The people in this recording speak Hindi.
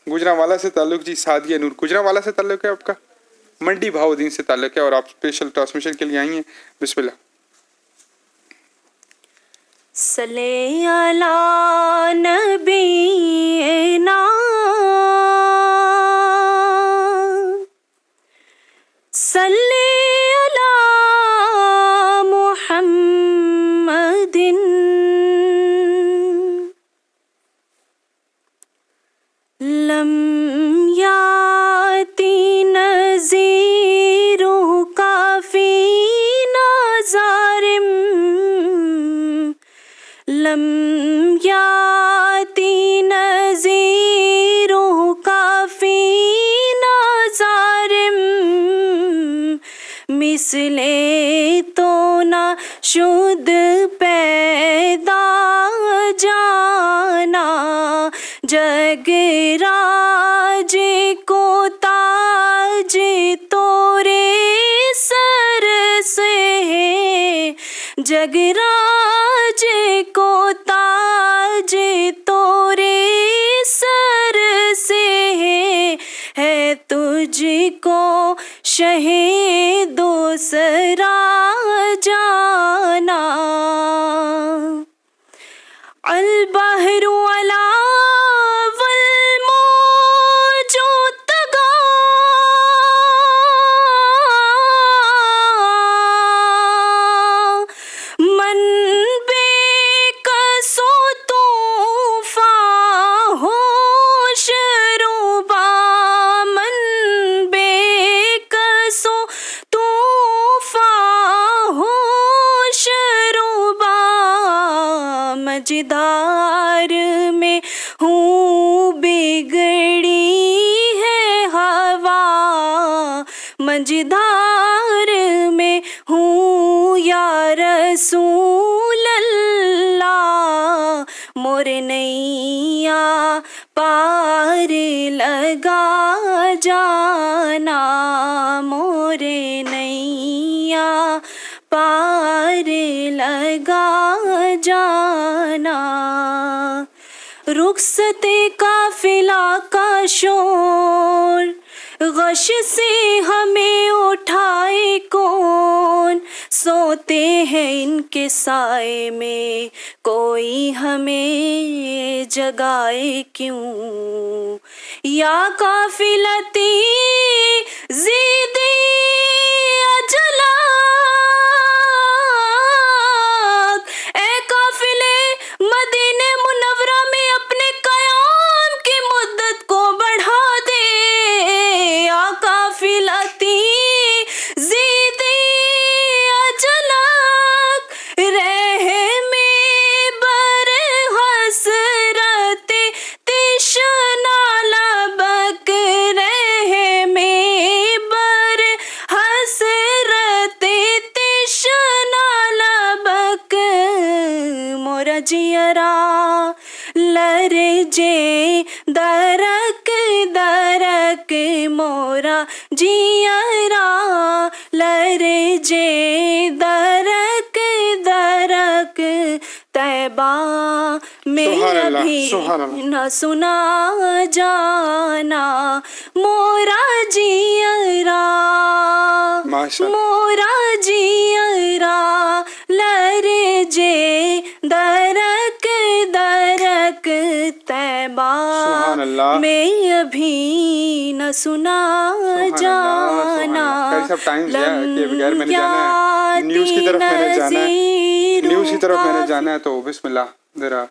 गुजरांवाला से ताल्लुक जी, सादिया नूर गुजरांवाला से ताल्लुक है आपका, मंडी भाउद्दीन से ताल्लुक है और आप स्पेशल ट्रांसमिशन के लिए आई हैं। बिस्मिल्लाह। सल्ले अला नबीना सल्ले अला मुहम्मदिन लम याति नज़ीरु काफ़ी नाज़ारिम लम याति नज़ीरु काफ़ी नाज़ारिम मिसले तो ना शुद्ध पैदा जाना जगराज को ताज तोरे सर से जगराज को ताज तोरे सर से है तुझको शहे दूसरा जाना अल बहरु अला मझधार में हूँ बिगड़ी है हवा मझधार में हूँ या रसूल अल्लाह मोर नैया पार लगा जाना मोर नैया पार लगा जाना रुखसते काफिला का शोर गश से हमें उठाए कौन सोते हैं इनके साए में कोई हमें जगाए क्यों या काफिलती ज़ीदी अजला मदीने मुनव्वरा में अपने कयाम की मुद्दत को बढ़ा दे या काफिलती ज़ीदी अजलक रहे में बर हसरत तिशना लबक रहे में बर हसरत तिशना लबक मोरा जियरा लरजे दरक दरक मोरा जियरा लरजे दरक दरक तैबा में अभी न सुना जाना मोरा जियरा मोरा जियरा लरजे दरक दरक तैबा में अभी न सुना जाना न्यूज़ की तरफ मैंने जाना है तो बिस्मिल्लाह जरा